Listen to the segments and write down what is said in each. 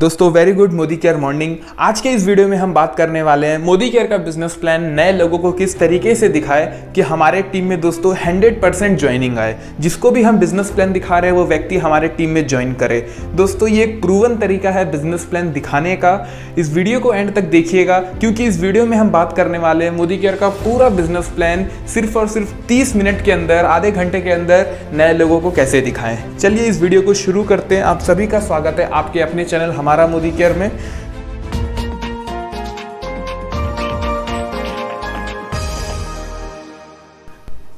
दोस्तों very good Modi care morning. आज के इस वीडियो में हम बात करने वाले हैं मोदी केयर का बिजनेस प्लान नए लोगों को किस तरीके से दिखाए कि हमारे टीम में दोस्तों 100% ज्वाइनिंग आए। जिसको भी हम बिजनेस प्लान दिखा रहे हैं वो व्यक्ति हमारे टीम में ज्वाइन करे। दोस्तों ये एक प्रूवन तरीका है बिजनेस प्लान दिखाने का। इस वीडियो को एंड तक देखिएगा क्योंकि इस वीडियो में हम बात करने वाले हैं मोदी केयर का पूरा बिजनेस प्लान सिर्फ और सिर्फ 30 मिनट के अंदर, आधे घंटे के अंदर नए लोगों को कैसे दिखाएं। चलिए इस वीडियो को शुरू करते हैं। आप सभी का स्वागत है आपके अपने चैनल हमारा मोदी केयर में।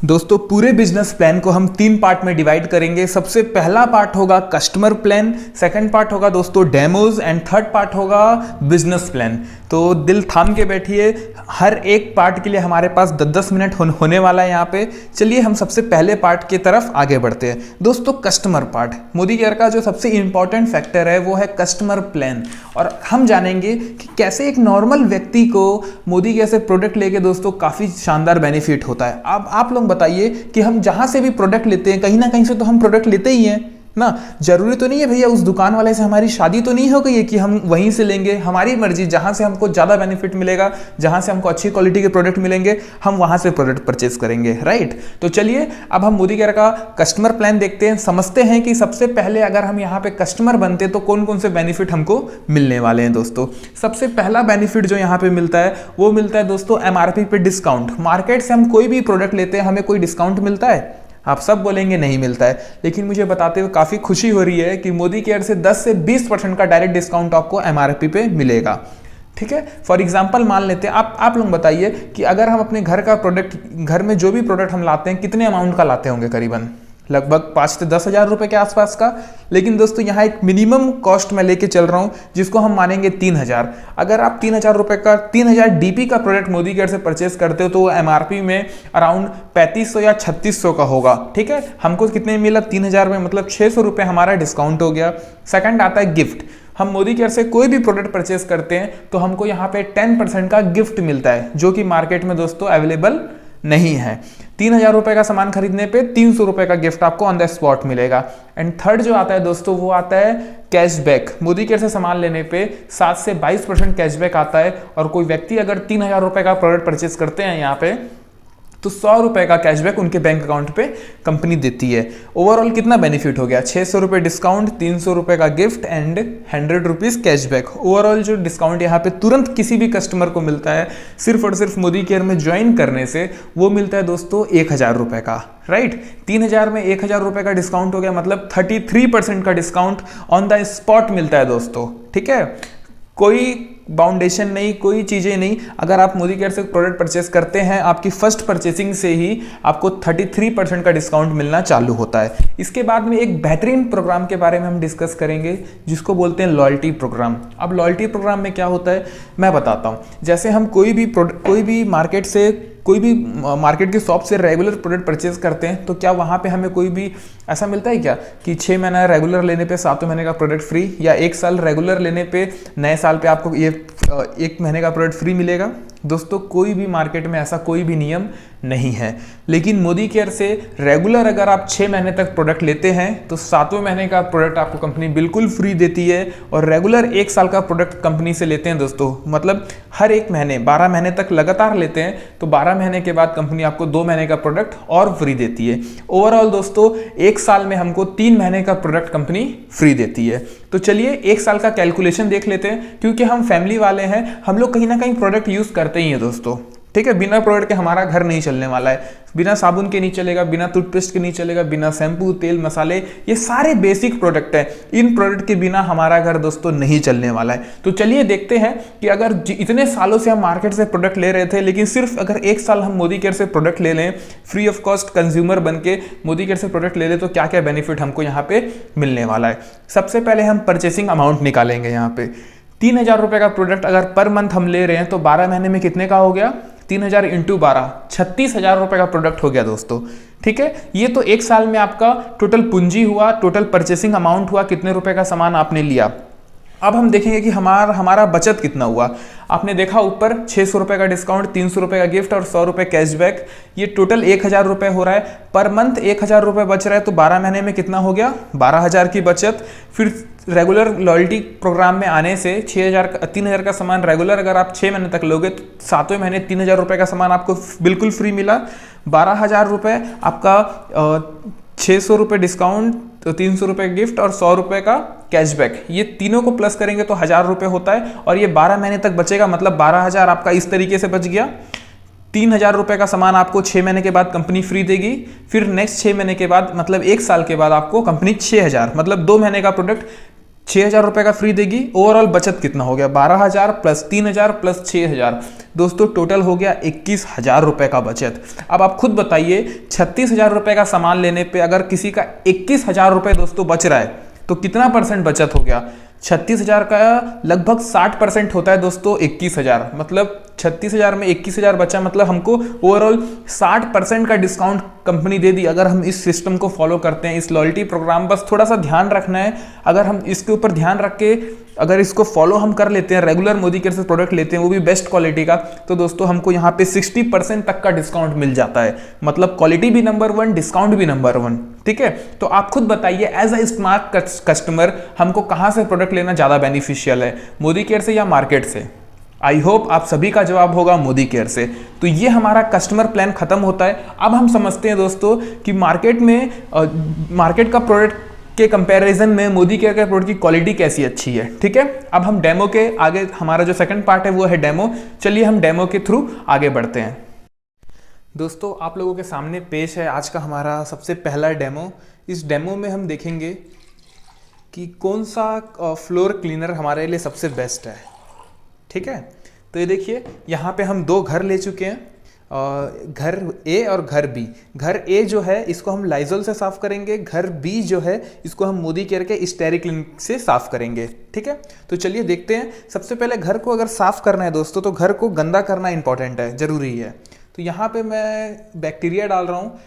दोस्तों पूरे बिजनेस प्लान को हम 3 पार्ट में डिवाइड करेंगे। सबसे पहला पार्ट होगा कस्टमर प्लान, सेकंड पार्ट होगा दोस्तों डेमोज एंड थर्ड पार्ट होगा बिजनेस प्लान। तो दिल थाम के बैठिए, हर एक पार्ट के लिए हमारे पास 10-10 मिनट होने वाला है यहाँ पे। चलिए हम सबसे पहले पार्ट की तरफ आगे बढ़ते हैं। दोस्तों कस्टमर पार्ट, मोदी केयर का जो सबसे इंपॉर्टेंट फैक्टर है वो है कस्टमर प्लान। और हम जानेंगे कि कैसे एक नॉर्मल व्यक्ति को मोदी केयर से प्रोडक्ट लेके दोस्तों काफ़ी शानदार बेनिफिट होता है। अब आप लोग बताइए कि हम जहां से भी प्रोडक्ट लेते हैं कहीं ना कहीं से तो हम प्रोडक्ट लेते ही हैं ना। जरूरी तो नहीं है भैया उस दुकान वाले से हमारी शादी तो नहीं हो गई है कि हम वहीं से लेंगे। हमारी मर्जी, जहां से हमको ज़्यादा बेनिफिट मिलेगा, जहां से हमको अच्छी क्वालिटी के प्रोडक्ट मिलेंगे, हम वहां से प्रोडक्ट परचेज करेंगे, राइट। तो चलिए अब हम मोदी केयर का कस्टमर प्लान देखते हैं, समझते हैं कि सबसे पहले अगर हम यहाँ पे कस्टमर बनते तो कौन कौन से बेनिफिट हमको मिलने वाले हैं। दोस्तों सबसे पहला बेनिफिट जो यहाँ पे मिलता है वो मिलता है दोस्तों MRP पे डिस्काउंट। मार्केट से हम कोई भी प्रोडक्ट लेते हैं हमें कोई डिस्काउंट मिलता है? आप सब बोलेंगे नहीं मिलता है, लेकिन मुझे बताते हुए काफ़ी खुशी हो रही है कि मोदी केयर से 10 से 20% का डायरेक्ट डिस्काउंट आपको MRP पे मिलेगा। ठीक है, फॉर एग्जांपल मान लेते हैं आप लोग बताइए कि अगर हम अपने घर का प्रोडक्ट, घर में जो भी प्रोडक्ट हम लाते हैं कितने अमाउंट का लाते होंगे? करीबन लगभग 5 से 10 हज़ार रुपये के आसपास का। लेकिन दोस्तों यहाँ एक मिनिमम कॉस्ट में लेके चल रहा हूँ जिसको हम मानेंगे 3000। अगर आप 3000 रुपये का 3000 DP का प्रोडक्ट मोदी केयर से परचेस करते हो तो वो MRP में अराउंड 3500 या 3600 का होगा। ठीक है, हमको कितने मिला? 3000 में, मतलब 600 रुपये हमारा डिस्काउंट हो गया। सेकंड आता है गिफ्ट। हम मोदी केयर से कोई भी प्रोडक्ट परचेस करते हैं तो हमको यहाँ पे 10% का गिफ्ट मिलता है जो कि मार्केट में दोस्तों अवेलेबल नहीं है। 3000 रुपये का सामान खरीदने पे 300 रुपये का गिफ्ट आपको ऑन द स्पॉट मिलेगा। एंड थर्ड जो आता है दोस्तों वो आता है कैशबैक। मोदी केयर से सामान लेने पे 7 से 22% कैशबैक आता है। और कोई व्यक्ति अगर 3000 रुपये का प्रोडक्ट परचेस करते हैं यहाँ पे तो 100 रुपये का कैशबैक उनके बैंक अकाउंट पे कंपनी देती है। ओवरऑल कितना बेनिफिट हो गया? 600 रुपये डिस्काउंट, 300 रुपये का gift and 100 rupees cashback. Overall जो डिस्काउंट यहाँ पे तुरंत किसी भी कस्टमर को मिलता है सिर्फ और सिर्फ मोदी केयर में ज्वाइन करने से, वो मिलता है दोस्तों 1000 रुपये का, राइट। 3000 में 1000 रुपये का डिस्काउंट हो गया, मतलब 33% का डिस्काउंट ऑन द स्पॉट मिलता है दोस्तों। ठीक है, कोई बाउंडेशन नहीं, कोई चीज़ें नहीं। अगर आप मोदी केयर से प्रोडक्ट परचेस करते हैं आपकी फर्स्ट परचेसिंग से ही आपको 33% का डिस्काउंट मिलना चालू होता है। इसके बाद में एक बेहतरीन प्रोग्राम के बारे में हम डिस्कस करेंगे जिसको बोलते हैं लॉयल्टी प्रोग्राम। अब लॉयल्टी प्रोग्राम में क्या होता है मैं बताता हूँ। जैसे हम कोई भी मार्केट से, कोई भी मार्केट की शॉप से रेगुलर प्रोडक्ट परचेज करते हैं तो क्या वहाँ पे हमें कोई भी ऐसा मिलता है क्या कि 6 महीना रेगुलर लेने पे 7वें महीने का प्रोडक्ट फ्री, या 1 साल रेगुलर लेने पे नए साल पे आपको ये 1 महीने का प्रोडक्ट फ्री मिलेगा? दोस्तों कोई भी मार्केट में ऐसा कोई भी नियम नहीं है। लेकिन मोदी केयर से रेगुलर अगर आप 6 महीने तक प्रोडक्ट लेते हैं तो 7वें महीने का प्रोडक्ट आपको कंपनी बिल्कुल फ्री देती है। और रेगुलर 1 साल का प्रोडक्ट कंपनी से लेते हैं दोस्तों, मतलब हर 1 महीने 12 महीने तक लगातार लेते हैं तो 12 महीने के बाद कंपनी आपको 2 महीने का प्रोडक्ट और फ्री देती है। ओवरऑल दोस्तों 1 साल में हमको 3 महीने का प्रोडक्ट कंपनी फ्री देती है। तो चलिए 1 साल का कैलकुलेशन देख लेते हैं, क्योंकि हम फैमिली वाले हैं, हम लोग कहीं ना कहीं प्रोडक्ट यूज करते ही हैं दोस्तों। ठीक है, बिना प्रोडक्ट के हमारा घर नहीं चलने वाला है, बिना साबुन के नहीं चलेगा, बिना टूथपेस्ट के नहीं चलेगा, बिना शैम्पू, तेल, मसाले, ये सारे बेसिक प्रोडक्ट हैं। इन प्रोडक्ट के बिना हमारा घर दोस्तों नहीं चलने वाला है। तो चलिए देखते हैं कि अगर इतने सालों से हम मार्केट से प्रोडक्ट ले रहे थे, लेकिन सिर्फ अगर 1 साल हम मोदी केयर से प्रोडक्ट ले लें, फ्री ऑफ कॉस्ट कंज्यूमर बन के मोदी केयर से प्रोडक्ट ले लें तो क्या क्या बेनिफिट हमको यहाँ पे मिलने वाला है। सबसे पहले हम परचेसिंग अमाउंट निकालेंगे। यहाँ पे 3000 रुपये का प्रोडक्ट अगर पर मंथ हम ले रहे हैं तो 12 महीने में कितने का हो गया? 3000 × 12 36,000 रुपये का प्रोडक्ट हो गया दोस्तों। ठीक है, ये तो 1 साल में आपका टोटल पूंजी हुआ, टोटल परचेसिंग अमाउंट हुआ, कितने रुपए का सामान आपने लिया। अब हम देखेंगे कि हमारा बचत कितना हुआ। आपने देखा ऊपर 600 रुपये का डिस्काउंट, 300 रुपये का गिफ्ट और 100 रुपये कैशबैक, ये टोटल 1000 रुपये हो रहा है। पर मंथ 1000 रुपये बच रहा है तो 12 महीने में कितना हो गया? 12000 की बचत। फिर रेगुलर लॉयल्टी प्रोग्राम में आने से 3,000 का सामान रेगुलर अगर आप 6 महीने तक लोगे तो 7वें महीने 3,000 रुपये का सामान आपको बिल्कुल फ्री मिला। 12,000 रुपये आपका 600 रुपये डिस्काउंट, तो 300 रुपये गिफ्ट और 100 रुपये का कैशबैक, ये तीनों को प्लस करेंगे तो 1,000 रुपये होता है। और ये 12 महीने तक बचेगा, मतलब 12,000 आपका इस तरीके से बच गया। 3,000 रुपये का सामान आपको 6 महीने के बाद कंपनी फ्री देगी। फिर नेक्स्ट 6 महीने के बाद मतलब 1 साल के बाद आपको कंपनी 6,000 मतलब 2 महीने का प्रोडक्ट 6,000 रुपये का फ्री देगी। ओवरऑल बचत कितना हो गया? 12,000 प्लस 3,000 प्लस 6,000, दोस्तों टोटल हो गया 21,000 रुपये का बचत। अब आप खुद बताइए 36,000 रुपये का सामान लेने पे अगर किसी का 21,000 रुपये दोस्तों बच रहा है तो कितना परसेंट बचत हो गया? 36,000 का लगभग 60% होता है दोस्तों 21,000, मतलब 36,000 में 21,000 बचा, मतलब हमको ओवरऑल 60% का डिस्काउंट कंपनी दे दी। अगर हम इस सिस्टम को फॉलो करते हैं, इस लॉयल्टी प्रोग्राम, बस थोड़ा सा ध्यान रखना है। अगर हम इसके ऊपर ध्यान रख के अगर इसको फॉलो हम कर लेते हैं, रेगुलर मोदी केयर से प्रोडक्ट लेते हैं वो भी बेस्ट क्वालिटी का, तो दोस्तों हमको यहाँ पे 60% तक का डिस्काउंट मिल जाता है। मतलब क्वालिटी भी नंबर 1, डिस्काउंट भी नंबर 1। ठीक है, तो आप खुद बताइए एज अ स्मार्ट कस्टमर हमको कहाँ से प्रोडक्ट लेना ज़्यादा बेनिफिशियल है, मोदी केयर से या मार्केट से? आई होप आप सभी का जवाब होगा मोदी केयर से। तो ये हमारा कस्टमर प्लान खत्म होता है। अब हम समझते हैं दोस्तों कि मार्केट का प्रोडक्ट के कंपैरिजन में मोदी केयर के प्रोडक्ट की क्वालिटी कैसी अच्छी है। ठीक है, अब हम डेमो के आगे, हमारा जो सेकंड पार्ट है वो है डेमो। चलिए हम डेमो के थ्रू आगे बढ़ते हैं। दोस्तों आप लोगों के सामने पेश है आज का हमारा सबसे पहला डेमो। इस डेमो में हम देखेंगे कि कौन सा फ्लोर क्लीनर हमारे लिए सबसे बेस्ट है। ठीक है, तो ये देखिए यहाँ पे हम 2 घर ले चुके हैं, घर ए और घर बी। घर ए जो है इसको हम लाइजोल से साफ करेंगे, घर बी जो है इसको हम मोदी केयर के स्टेरिक्लीन से साफ करेंगे। ठीक है, तो चलिए देखते हैं। सबसे पहले घर को अगर साफ करना है दोस्तों तो घर को गंदा करना इंपॉर्टेंट है, जरूरी है। तो यहाँ पे मैं बैक्टीरिया डाल रहा हूँ,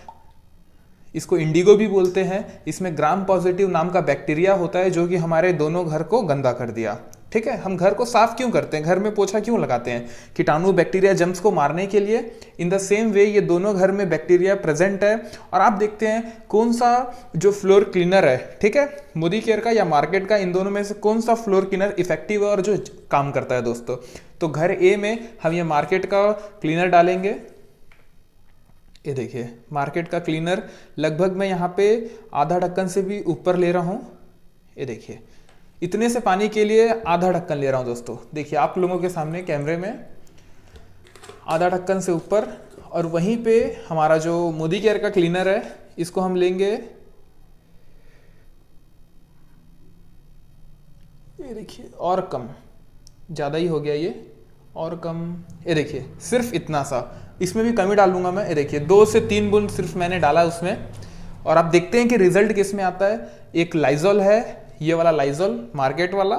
इसको इंडिगो भी बोलते हैं। इसमें ग्राम पॉजिटिव नाम का बैक्टीरिया होता है जो कि हमारे दोनों घर को गंदा कर दिया। ठीक है, हम घर को साफ क्यों करते हैं, घर में पोछा क्यों लगाते हैं? कीटाणु बैक्टीरिया जम्स को मारने के लिए। इन द सेम वे ये दोनों घर में बैक्टीरिया प्रेजेंट है। और आप देखते हैं कौन सा जो फ्लोर क्लीनर है, ठीक है, मोदी केयर का या मार्केट का, इन दोनों में से कौन सा फ्लोर क्लीनर इफेक्टिव है और जो काम करता है दोस्तों। तो घर ए में हम ये मार्केट का क्लीनर डालेंगे। ये देखिए मार्केट का क्लीनर लगभग मैं यहाँ पे आधा ढक्कन से भी ऊपर ले रहा हूँ। ये देखिए इतने से पानी के लिए आधा ढक्कन ले रहा हूँ दोस्तों। देखिए आप लोगों के सामने कैमरे में आधा ढक्कन से ऊपर। और वहीं पे हमारा जो मोदी केयर का क्लीनर है इसको हम लेंगे, ये देखिए, और कम, ज़्यादा ही हो गया ये, और कम। ये देखिए सिर्फ इतना सा, इसमें भी कमी डालूंगा मैं। ये देखिए 2 से 3 बूंद सिर्फ मैंने डाला उसमें। और आप देखते हैं कि रिजल्ट किस में आता है। एक लाइजोल है, ये वाला लाइजोल मार्केट वाला,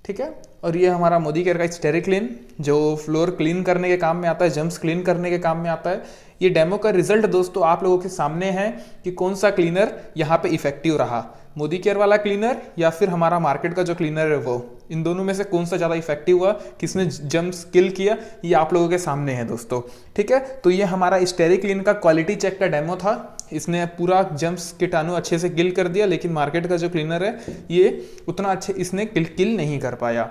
ठीक है, और ये हमारा मोदी केयर का स्टेरिक्लीन जो फ्लोर क्लीन करने के काम में आता है, जम्स क्लीन करने के काम में आता है। ये डेमो का रिजल्ट दोस्तों आप लोगों के सामने है कि कौन सा क्लीनर यहाँ पे इफेक्टिव रहा, मोदी केयर वाला क्लीनर या फिर हमारा मार्केट का जो क्लीनर है वो। इन दोनों में से कौन सा ज़्यादा इफेक्टिव हुआ, किसने जम्स किल किया, ये आप लोगों के सामने है दोस्तों। ठीक है, तो ये हमारा स्टेरिक्लीन का क्वालिटी चेक का डेमो था। इसने पूरा जम्स कीटाणु अच्छे से किल कर दिया, लेकिन मार्केट का जो क्लीनर है ये उतना अच्छे इसने किल नहीं कर पाया।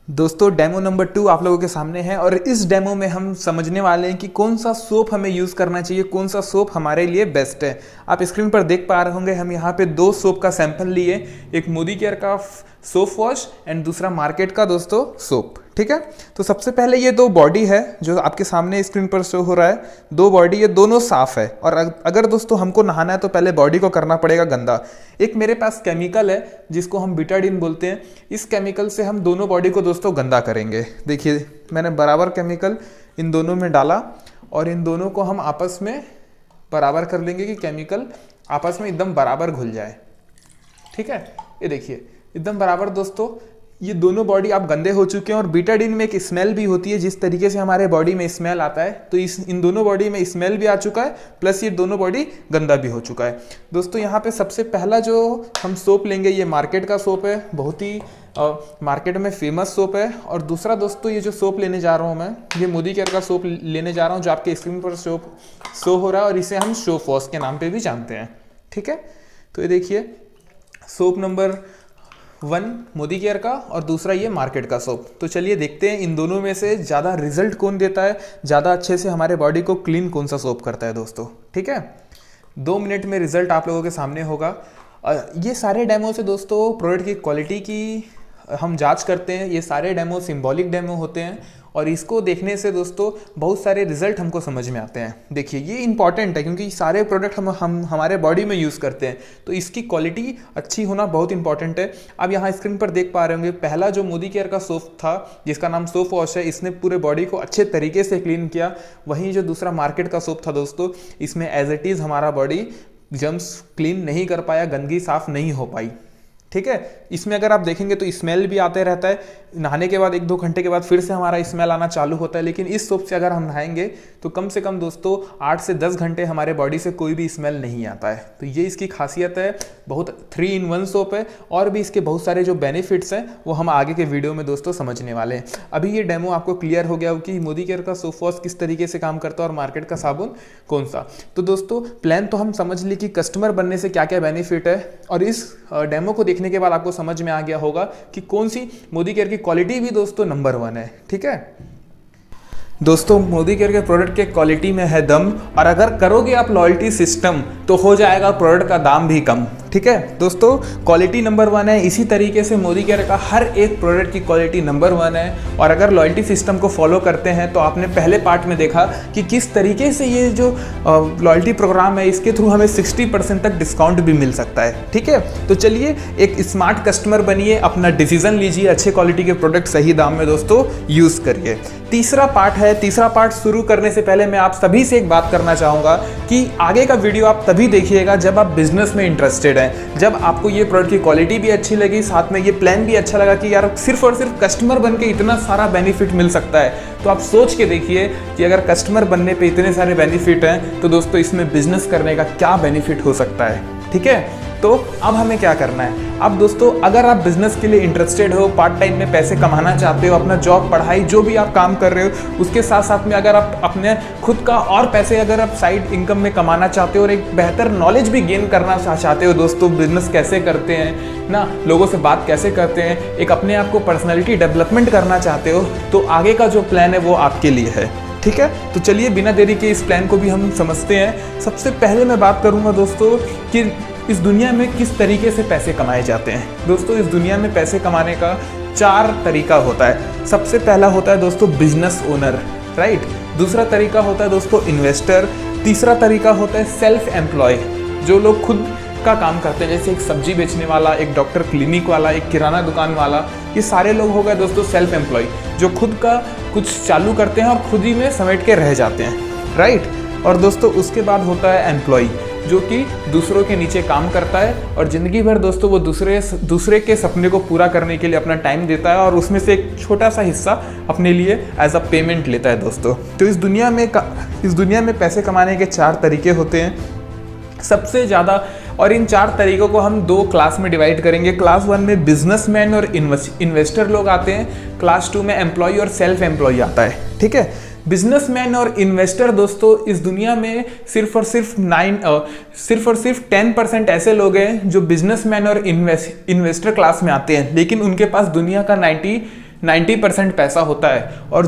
दोस्तों डेमो नंबर 2 आप लोगों के सामने है और इस डेमो में हम समझने वाले हैं कि कौन सा सोप हमें यूज़ करना चाहिए, कौन सा सोप हमारे लिए बेस्ट है। आप स्क्रीन पर देख पा रहे होंगे हम यहाँ पे 2 सोप का सैंपल लिए, एक मोदी केयर का सोप वॉश एंड दूसरा मार्केट का दोस्तों सोप। ठीक है, तो सबसे पहले ये 2 बॉडी है जो आपके सामने स्क्रीन पर शो हो रहा है। 2 बॉडी, ये दोनों साफ है। और अगर दोस्तों हमको नहाना है तो पहले बॉडी को करना पड़ेगा गंदा। एक मेरे पास केमिकल है जिसको हम बीटाडीन बोलते हैं, इस केमिकल से हम दोनों बॉडी को दोस्तों गंदा करेंगे। देखिए मैंने बराबर केमिकल इन दोनों में डाला और इन दोनों को हम आपस में बराबर कर लेंगे कि केमिकल आपस में एकदम बराबर घुल जाए। ठीक है, ये देखिए एकदम बराबर दोस्तों। ये दोनों बॉडी आप गंदे हो चुके हैं और बीटाडीन में एक स्मेल भी होती है, जिस तरीके से हमारे बॉडी में स्मेल आता है तो इन दोनों बॉडी में स्मेल भी आ चुका है, प्लस ये दोनों बॉडी गंदा भी हो चुका है। दोस्तों यहाँ पे सबसे पहला जो हम सोप लेंगे ये मार्केट का सोप है, बहुत ही मार्केट में फेमस सोप है। और दूसरा दोस्तों ये जो सोप लेने जा रहा हूँ मैं, ये मोदी केयर का सोप लेने जा रहा हूँ जो आपके स्क्रीन पर शो हो रहा है और इसे हम शो वॉश के नाम पे भी जानते हैं। ठीक है, तो ये देखिए सोप नंबर 1 मोदी केयर का और दूसरा ये मार्केट का सोप। तो चलिए देखते हैं इन दोनों में से ज़्यादा रिजल्ट कौन देता है, ज़्यादा अच्छे से हमारे बॉडी को क्लीन कौन सा सोप करता है दोस्तों। ठीक है, 2 मिनट में रिजल्ट आप लोगों के सामने होगा। ये सारे डेमो से दोस्तों प्रोडक्ट की क्वालिटी की हम जांच करते हैं। ये सारे डेमो सिंबॉलिक डेमो होते हैं और इसको देखने से दोस्तों बहुत सारे रिजल्ट हमको समझ में आते हैं। देखिए ये इंपॉर्टेंट है क्योंकि सारे प्रोडक्ट हम हमारे बॉडी में यूज़ करते हैं, तो इसकी क्वालिटी अच्छी होना बहुत इंपॉर्टेंट है। अब यहाँ स्क्रीन पर देख पा रहे होंगे, पहला जो मोदी केयर का सोप था जिसका नाम सोप वॉश है, इसने पूरे बॉडी को अच्छे तरीके से क्लीन किया। वहीं जो दूसरा मार्केट का सोप था दोस्तों, इसमें एज इट इज़ हमारा बॉडी जर्म्स क्लीन नहीं कर पाया, गंदगी साफ नहीं हो पाई। ठीक है, इसमें अगर आप देखेंगे तो स्मेल भी आते रहता है, नहाने के बाद 1-2 घंटे के बाद फिर से हमारा स्मेल आना चालू होता है। लेकिन इस सोप से अगर हम नहाएंगे तो कम से कम दोस्तों 8 से 10 घंटे हमारे बॉडी से कोई भी स्मेल नहीं आता है। तो ये इसकी खासियत है, बहुत 3-in-1 सोप है। और भी इसके बहुत सारे जो बेनिफिट्स हैं वो हम आगे के वीडियो में दोस्तों समझने वाले हैं। अभी ये डेमो आपको क्लियर हो गया हो कि मोदी केयर का सोप वॉश किस तरीके से काम करता है और मार्केट का साबुन कौन सा। तो दोस्तों प्लान तो हम समझ ली कि कस्टमर बनने से क्या क्या बेनिफिट है, और इस डेमो को देखने के बाद आपको समझ में आ गया होगा कि कौन सी मोदी केयर की क्वालिटी भी दोस्तों नंबर 1 है। ठीक है दोस्तों, मोदी केयर के प्रोडक्ट के क्वालिटी में है दम, और अगर करोगे आप लॉयल्टी सिस्टम तो हो जाएगा प्रोडक्ट का दाम भी कम। ठीक है दोस्तों, क्वालिटी नंबर 1 है। इसी तरीके से मोदी केयर का हर एक प्रोडक्ट की क्वालिटी नंबर 1 है। और अगर लॉयल्टी सिस्टम को फॉलो करते हैं तो आपने पहले पार्ट में देखा कि किस तरीके से ये जो लॉयल्टी प्रोग्राम है इसके थ्रू हमें 60% तक डिस्काउंट भी मिल सकता है। ठीक है, तो चलिए एक स्मार्ट कस्टमर बनिए, अपना डिसीजन लीजिए, अच्छे क्वालिटी के प्रोडक्ट सही दाम में दोस्तों यूज़ करिए। तीसरा पार्ट है। तीसरा पार्ट शुरू करने से पहले मैं आप सभी से एक बात करना चाहूँगा कि आगे का वीडियो आप तभी देखिएगा जब आप बिजनेस में इंटरेस्टेड हैं, जब आपको ये प्रोडक्ट की क्वालिटी भी अच्छी लगी, साथ में ये प्लान भी अच्छा लगा कि यार सिर्फ और सिर्फ कस्टमर बन के इतना सारा बेनिफिट मिल सकता है। तो आप सोच के देखिए कि अगर कस्टमर बनने पे इतने सारे बेनिफिट हैं तो दोस्तों इसमें बिजनेस करने का क्या बेनिफिट हो सकता है। ठीक है, तो अब हमें क्या करना है। अब दोस्तों अगर आप बिजनेस के लिए इंटरेस्टेड हो, पार्ट टाइम में पैसे कमाना चाहते हो, अपना जॉब पढ़ाई जो भी आप काम कर रहे हो उसके साथ साथ में अगर आप अपने खुद का और पैसे अगर आप साइड इनकम में कमाना चाहते हो और एक बेहतर नॉलेज भी गेन करना चाहते हो दोस्तों, बिजनेस कैसे करते हैं ना, लोगों से बात कैसे करते हैं, एक अपने आप को पर्सनैलिटी डेवलपमेंट करना चाहते हो, तो आगे का जो प्लान है वो आपके लिए है। ठीक है, तो चलिए बिना देरी के इस प्लान को भी हम समझते हैं। सबसे पहले मैं बात करूंगा दोस्तों कि इस दुनिया में किस तरीके से पैसे कमाए जाते हैं। दोस्तों इस दुनिया में पैसे कमाने का 4 तरीका होता है। सबसे पहला होता है दोस्तों बिजनेस ओनर, राइट। दूसरा तरीका होता है दोस्तों इन्वेस्टर। तीसरा तरीका होता है सेल्फ एम्प्लॉय, जो लोग खुद का काम करते हैं, जैसे एक सब्जी बेचने वाला, एक डॉक्टर क्लिनिक वाला, एक किराना दुकान वाला। ये सारे लोग हो गए दोस्तों सेल्फ एम्प्लॉय, जो खुद का कुछ चालू करते हैं और खुद ही में समेट के रह जाते हैं, राइट। और दोस्तों उसके बाद होता है एम्प्लॉय, जो कि दूसरों के नीचे काम करता है और ज़िंदगी भर दोस्तों वो दूसरे के सपने को पूरा करने के लिए अपना टाइम देता है और उसमें से एक छोटा सा हिस्सा अपने लिए एज अ पेमेंट लेता है दोस्तों। तो इस दुनिया में पैसे कमाने के 4 तरीके होते हैं सबसे ज़्यादा, और इन 4 तरीकों को हम 2 क्लास में डिवाइड करेंगे। क्लास 1 में बिजनेसमैन और इन्वेस्टर लोग आते हैं, क्लास 2 में एम्प्लॉय और सेल्फ एम्प्लॉय आता है। ठीक है, बिजनेसमैन और इन्वेस्टर दोस्तों इस दुनिया में सिर्फ और सिर्फ 10% ऐसे लोग हैं जो बिजनेसमैन और इन्वेस्टर क्लास में आते हैं, लेकिन उनके पास दुनिया का 90% पैसा होता है। और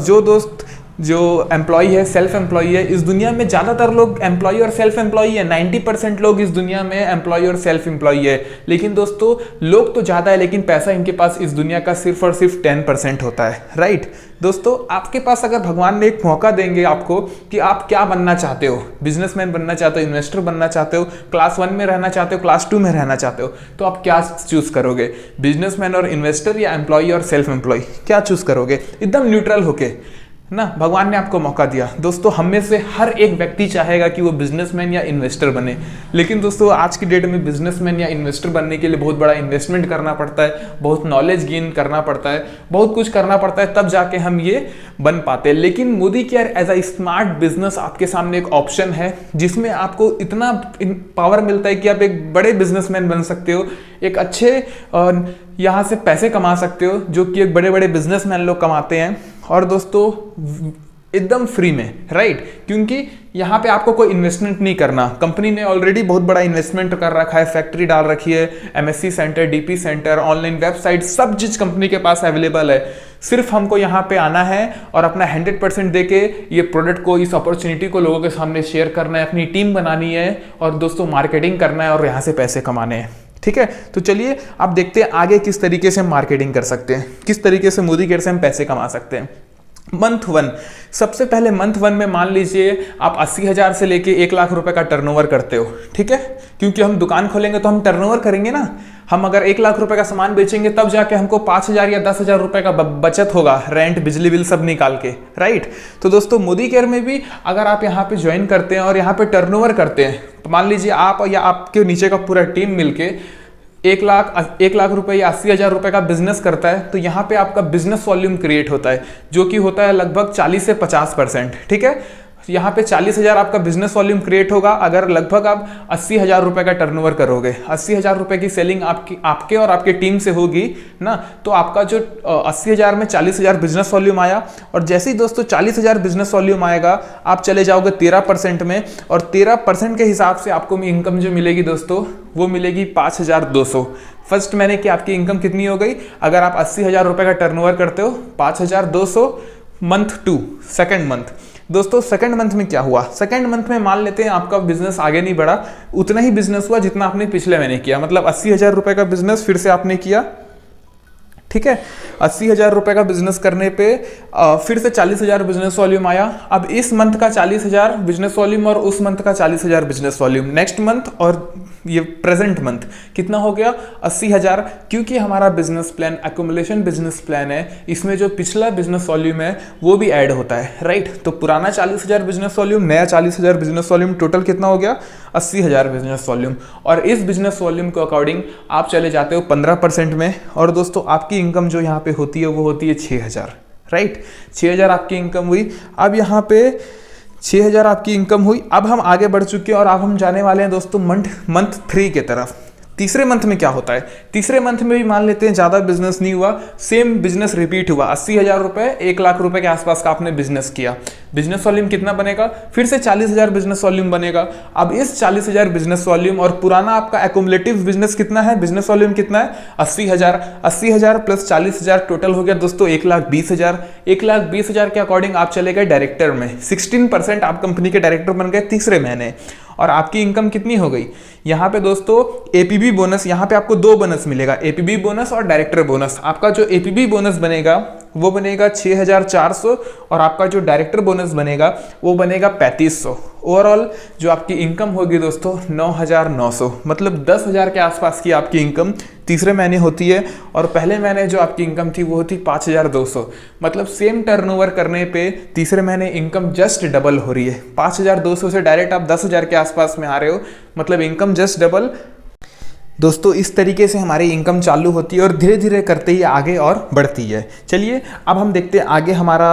जो एम्प्लॉय है, सेल्फ एम्प्लॉय है, इस दुनिया में ज़्यादातर लोग एम्प्लॉय और सेल्फ एम्प्लॉय है। 90% लोग इस दुनिया में एम्प्लॉय और सेल्फ एम्प्लॉय है। लेकिन दोस्तों लोग तो ज़्यादा है लेकिन पैसा इनके पास इस दुनिया का सिर्फ और सिर्फ 10% होता है, राइट। दोस्तों आपके पास अगर भगवान ने एक मौका देंगे आपको कि आप क्या बनना चाहते हो, बिजनेसमैन बनना चाहते हो, इन्वेस्टर बनना चाहते हो, क्लास 1 में रहना चाहते हो, क्लास 2 में रहना चाहते हो, तो आप क्या चूज करोगे, बिजनेसमैन और इन्वेस्टर या एम्प्लॉय और सेल्फ एम्प्लॉय, क्या चूज करोगे? एकदम न्यूट्रल होके ना, भगवान ने आपको मौका दिया। दोस्तों हम में से हर एक व्यक्ति चाहेगा कि वो बिजनेसमैन या इन्वेस्टर बने, लेकिन दोस्तों आज की डेट में बिजनेसमैन या इन्वेस्टर बनने के लिए बहुत बड़ा इन्वेस्टमेंट करना पड़ता है, बहुत नॉलेज गेन करना पड़ता है, बहुत कुछ करना पड़ता है, तब जाके हम ये बन पाते हैं। लेकिन Modicare as a smart business आपके सामने एक ऑप्शन है जिसमें आपको इतना पावर मिलता है कि आप एक बड़े बिजनेसमैन बन सकते हो, एक अच्छे यहाँ से पैसे कमा सकते हो जो कि एक बड़े बड़े बिजनेसमैन लोग कमाते हैं। और दोस्तों एकदम फ्री में, राइट। क्योंकि यहाँ पे आपको कोई इन्वेस्टमेंट नहीं करना, कंपनी ने ऑलरेडी बहुत बड़ा इन्वेस्टमेंट कर रखा है, फैक्ट्री डाल रखी है, MSc centre, DP centre, online website, सब चीज कंपनी के पास अवेलेबल है। सिर्फ हमको यहाँ पे आना है और अपना 100% दे के ये प्रोडक्ट को, इस अपॉर्चुनिटी को लोगों के सामने शेयर करना है, अपनी टीम बनानी है और दोस्तों मार्केटिंग करना है और यहाँ से पैसे कमाने हैं। ठीक है, तो चलिए आप देखते हैं आगे किस तरीके से हम मार्केटिंग कर सकते हैं, किस तरीके से मोदी केयर से हम पैसे कमा सकते हैं। मंथ 1, सबसे पहले मंथ 1 में मान लीजिए आप 80,000 से लेके 1 लाख रुपए का टर्नओवर करते हो। ठीक है, क्योंकि हम दुकान खोलेंगे तो हम टर्नओवर करेंगे ना। हम अगर 1 लाख रुपए का सामान बेचेंगे तब जाके हमको 5,000 या 10,000 रुपए का बचत होगा, रेंट, बिजली बिल सब निकाल के, राइट। तो दोस्तों मोदी केयर में भी अगर आप यहाँ पे ज्वाइन करते हैं और यहाँ पे टर्नओवर करते हैं, तो मान लीजिए आप या आपके नीचे का पूरा टीम मिलके 1 लाख रुपए या 80,000 रुपए का बिजनेस करता है, तो यहाँ पे आपका बिजनेस वॉल्यूम क्रिएट होता है, जो कि होता है लगभग 40 से 50%। ठीक है, यहाँ पे 40,000 आपका बिजनेस वॉल्यूम क्रिएट होगा अगर लगभग आप 80,000 रुपए का टर्नओवर करोगे। 80,000 रुपए की सेलिंग आपके और आपके टीम से होगी ना, तो आपका जो 80,000 में 40,000 बिजनेस वॉल्यूम आया, और जैसे ही दोस्तों 40,000 बिजनेस वॉल्यूम आएगा आप चले जाओगे 13% में, और 13% के हिसाब से आपको इनकम जो मिलेगी दोस्तों वो मिलेगी 5,200। फर्स्ट मैंने कि आपकी इनकम कितनी हो गई, अगर आप 80,000 रुपए का टर्नओवर करते हो 5,200। मंथ 2, सेकेंड मंथ, दोस्तों सेकंड मंथ में क्या हुआ, सेकंड मंथ में मान लेते हैं आपका बिजनेस आगे नहीं बढ़ा, उतना ही बिजनेस हुआ जितना आपने पिछले महीने किया, मतलब 80,000 रुपए का बिजनेस फिर से आपने किया। ठीक है, 80,000 रुपए का बिजनेस करने पे फिर से 40,000 बिजनेस वॉल्यूम आया। अब इस मंथ का 40,000 बिजनेस वॉल्यूम और उस मंथ का 40,000 बिजनेस वॉल्यूम, नेक्स्ट मंथ और ये प्रेजेंट मंथ कितना हो गया 80,000। क्योंकि हमारा business plan accumulation business plan है, इसमें जो पिछला बिजनेस वॉल्यूम है वो भी ऐड होता है, राइट। तो पुराना 40,000 बिजनेस वॉल्यूम, नया 40,000 बिजनेस वॉल्यूम, टोटल कितना हो गया 80,000 बिजनेस वॉल्यूम। और इस बिजनेस वॉल्यूम के अकॉर्डिंग आप चले जाते हो 15% में, और दोस्तों आपकी इनकम जो यहाँ पे होती है वो होती है 6,000, राइट। 6,000 आपकी इनकम हुई। अब यहाँ पे 6,000 आपकी इनकम हुई। अब हम आगे बढ़ चुके हैं और अब हम जाने वाले हैं दोस्तों मंथ 3 के तरफ। तीसरे मंथ में क्या होता है, तीसरे मंथ में भी मान लेते हैं ज़्यादा बिजनेस नहीं हुआ, सेम बिजनेस रिपीट हुआ। 80,000 रुपए 1 लाख रुपए के आसपास का आपने बिजनेस किया, बिजनेस वॉल्यूम कितना बनेगा, फिर से 40,000 बिजनेस वॉल्यूम बनेगा। अब इस 40,000 बिजनेस वॉल्यूम और पुराना आपका एक्युमुलेटिव बिजनेस कितना है, बिजनेस वॉल्यूम कितना है 80,000। 80,000 प्लस 40,000 टोटल हो गया दोस्तों 1,20,000। 1,20,000 के अकॉर्डिंग आप चले गए डायरेक्टर में, 16% आप कंपनी के डायरेक्टर बन गए तीसरे महीने। और आपकी इनकम कितनी हो गई, यहाँ पे दोस्तों एपीबी बोनस, यहाँ पे आपको 2 बोनस मिलेगा, एपीबी बोनस और डायरेक्टर बोनस। आपका जो एपीबी बोनस बनेगा वो बनेगा 6,400 और आपका जो डायरेक्टर बोनस बनेगा वो बनेगा 3,500। ओवरऑल जो आपकी इनकम होगी दोस्तों 9,900, मतलब 10,000 के आसपास की आपकी इनकम तीसरे महीने होती है। और पहले महीने जो आपकी इनकम थी वो होती 5,200, मतलब सेम टर्नओवर करने पे तीसरे महीने इनकम जस्ट डबल हो रही है। 5,200 से डायरेक्ट आप 10,000 के आसपास में आ रहे हो, मतलब इनकम जस्ट डबल। दोस्तों इस तरीके से हमारी इनकम चालू होती है और धीरे धीरे करते ही आगे और बढ़ती है। चलिए अब हम देखते हैं आगे हमारा,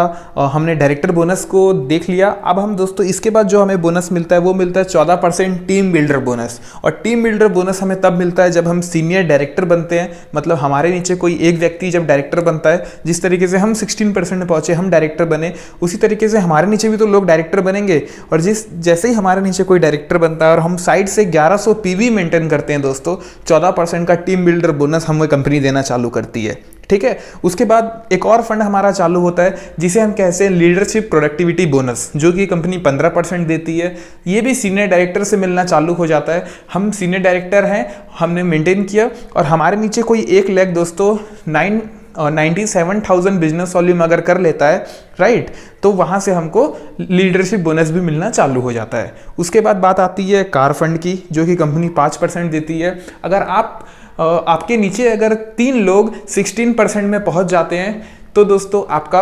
हमने डायरेक्टर बोनस को देख लिया। अब हम दोस्तों इसके बाद जो हमें बोनस मिलता है वो मिलता है 14% टीम बिल्डर बोनस। और टीम बिल्डर बोनस हमें तब मिलता है जब हम सीनियर डायरेक्टर बनते हैं, मतलब हमारे नीचे कोई एक व्यक्ति जब डायरेक्टर बनता है, जिस तरीके से हम 16% में पहुंचे, हम डायरेक्टर बने, उसी तरीके से हमारे नीचे भी तो लोग डायरेक्टर बनेंगे। और जैसे ही हमारे नीचे कोई डायरेक्टर बनता है और हम साइड से 1100 पीवी मेंटेन करते हैं दोस्तों, 14% का टीम बिल्डर बोनस हमें कंपनी देना चालू करती है। ठीक है, उसके बाद एक और फंड हमारा चालू होता है जिसे हम कहते हैं लीडरशिप प्रोडक्टिविटी बोनस, जो कि कंपनी 15% देती है। ये भी सीनियर डायरेक्टर से मिलना चालू हो जाता है। हम सीनियर डायरेक्टर हैं, हमने मेंटेन किया और हमारे नीचे कोई एक लेग दोस्तों 97,000 बिजनेस वॉल्यूम अगर कर लेता है, राइट, तो वहाँ से हमको लीडरशिप बोनस भी मिलना चालू हो जाता है। उसके बाद बात आती है कार फंड की, जो कि कंपनी 5% देती है। अगर आपके नीचे अगर 3 लोग 16% में पहुँच जाते हैं तो दोस्तों आपका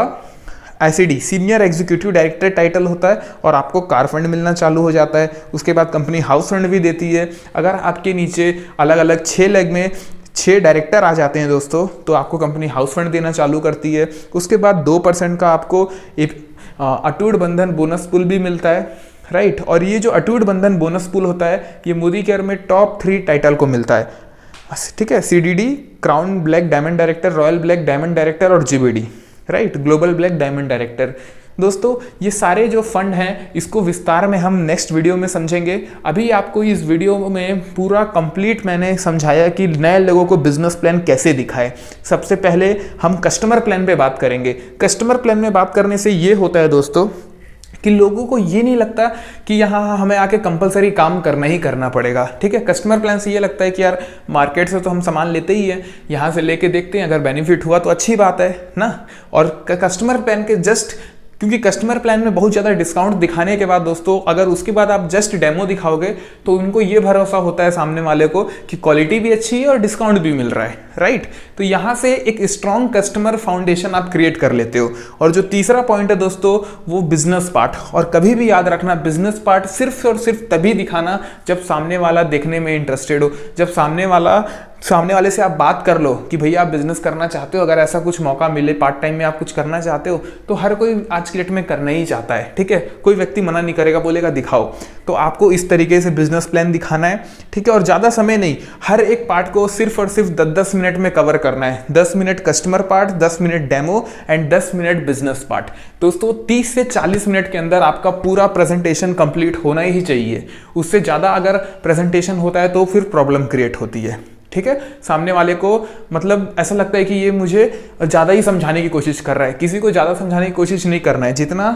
ICD senior executive director title होता है और आपको कार फंड मिलना चालू हो जाता है। उसके बाद कंपनी हाउस फंड भी देती है। अगर आपके नीचे अलग अलग 6 लेग में 6 डायरेक्टर आ जाते हैं दोस्तों, तो आपको कंपनी हाउस फंड देना चालू करती है। उसके बाद 2% का आपको एक अटूट बंधन बोनस पुल भी मिलता है, राइट। और ये जो अटूट बंधन बोनस पुल होता है ये मोदी केयर में टॉप 3 टाइटल को मिलता है। ठीक है, CDD, crown black diamond director, royal black diamond director और GBD, right, global black diamond director. दोस्तों ये सारे जो फंड हैं इसको विस्तार में हम नेक्स्ट वीडियो में समझेंगे। अभी आपको इस वीडियो में पूरा कंप्लीट मैंने समझाया कि नए लोगों को बिजनेस प्लान कैसे दिखाए। सबसे पहले हम कस्टमर प्लान पे बात करेंगे। कस्टमर प्लान में बात करने से ये होता है दोस्तों कि लोगों को ये नहीं लगता कि यहाँ हमें आके कंपलसरी काम करना ही करना पड़ेगा। ठीक है, कस्टमर प्लान से ये लगता है कि यार मार्केट से तो हम सामान लेते ही हैं, यहाँ से लेके देखते हैं, अगर बेनिफिट हुआ तो अच्छी बात है ना। और कस्टमर प्लान के जस्ट क्योंकि कस्टमर प्लान में बहुत ज़्यादा डिस्काउंट दिखाने के बाद दोस्तों अगर उसके बाद आप जस्ट डेमो दिखाओगे तो उनको ये भरोसा होता है सामने वाले को कि क्वालिटी भी अच्छी है और डिस्काउंट भी मिल रहा है, राइट। तो यहाँ से एक स्ट्रॉन्ग कस्टमर फाउंडेशन आप क्रिएट कर लेते हो। और जो तीसरा पॉइंट है दोस्तों वो बिजनेस पार्ट। और कभी भी याद रखना, बिजनेस पार्ट सिर्फ और सिर्फ तभी दिखाना जब सामने वाला देखने में इंटरेस्टेड हो, जब सामने वाले से आप बात कर लो कि भैया आप बिजनेस करना चाहते हो, अगर ऐसा कुछ मौका मिले पार्ट टाइम में आप कुछ करना चाहते हो तो हर कोई आज की डेट में करना ही चाहता है। ठीक है, कोई व्यक्ति मना नहीं करेगा, बोलेगा दिखाओ। तो आपको इस तरीके से बिजनेस प्लान दिखाना है। ठीक है, और ज़्यादा समय नहीं, हर एक पार्ट को सिर्फ और सिर्फ 10-10 मिनट में कवर करना है। 10 minute customer part, 10 minute demo and 10 minute business part. दोस्तों 30 से 40 मिनट के अंदर आपका पूरा प्रेजेंटेशन कंप्लीट होना ही चाहिए। उससे ज़्यादा अगर प्रेजेंटेशन होता है तो फिर प्रॉब्लम क्रिएट होती है। ठीक है, सामने वाले को मतलब ऐसा लगता है कि ये मुझे ज़्यादा ही समझाने की कोशिश कर रहा है। किसी को ज़्यादा समझाने की कोशिश नहीं करना है, जितना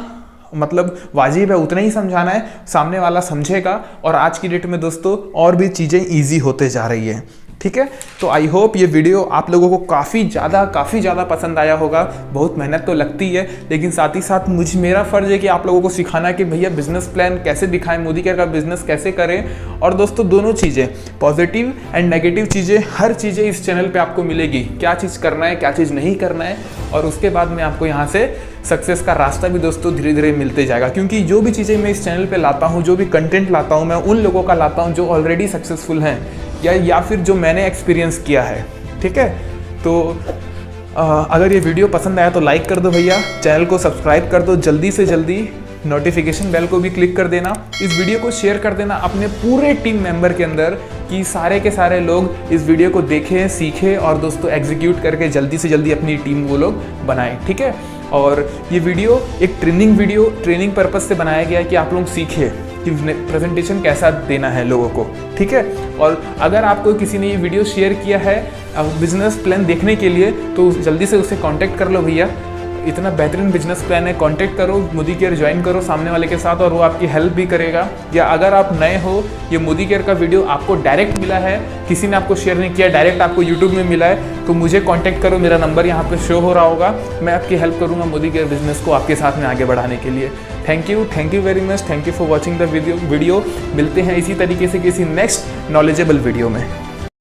मतलब वाजिब है उतना ही समझाना है, सामने वाला समझेगा। और आज की डेट में दोस्तों और भी चीज़ें ईजी होते जा रही है। ठीक है, तो आई होप ये वीडियो आप लोगों को काफ़ी ज़्यादा पसंद आया होगा। बहुत मेहनत तो लगती है, लेकिन साथ ही साथ मेरा फ़र्ज़ है कि आप लोगों को सिखाना कि भैया बिजनेस प्लान कैसे दिखाएं, मोदी केयर का बिजनेस कैसे करें। और दोस्तों दोनों चीज़ें, पॉजिटिव एंड नेगेटिव चीज़ें, हर चीज़ें इस चैनल पे आपको मिलेगी। क्या चीज़ करना है, क्या चीज़ नहीं करना है, और उसके बाद में आपको यहाँ से सक्सेस का रास्ता भी दोस्तों धीरे धीरे मिलते जाएगा। क्योंकि जो भी चीज़ें मैं इस चैनल पे लाता हूँ, जो भी कंटेंट लाता हूँ, मैं उन लोगों का लाता हूँ जो ऑलरेडी सक्सेसफुल हैं या फिर जो मैंने एक्सपीरियंस किया है। ठीक है, तो अगर ये वीडियो पसंद आया तो लाइक कर दो भैया, चैनल को सब्सक्राइब कर दो, जल्दी से जल्दी नोटिफिकेशन बेल को भी क्लिक कर देना। इस वीडियो को शेयर कर देना अपने पूरे टीम मेंबर के अंदर कि सारे के सारे लोग इस वीडियो को देखें, सीखें और दोस्तों एग्जीक्यूट करके जल्दी से जल्दी अपनी टीम वो लोग बनाएं। ठीक है, और ये वीडियो एक ट्रेनिंग पर्पस से बनाया गया है कि आप लोग सीखें कि प्रेजेंटेशन कैसा देना है लोगों को। ठीक है, और अगर आपको किसी ने ये वीडियो शेयर किया है बिजनेस प्लान देखने के लिए तो जल्दी से उससे कांटेक्ट कर लो भैया, इतना बेहतरीन बिजनेस प्लान है। कांटेक्ट करो, मोदी केयर ज्वाइन करो सामने वाले के साथ और वो आपकी हेल्प भी करेगा। या अगर आप नए हो, ये मोदी केयर का वीडियो आपको डायरेक्ट मिला है, किसी ने आपको शेयर नहीं किया, डायरेक्ट आपको यूट्यूब में मिला है, तो मुझे कांटेक्ट करो, मेरा नंबर यहाँ पे शो हो रहा होगा। मैं आपकी हेल्प करूँगा मोदी केयर बिजनेस को आपके साथ में आगे बढ़ाने के लिए। Thank you very much, thank you for watching the video. मिलते हैं इसी तरीके से किसी नेक्स्ट नॉलेजेबल वीडियो में।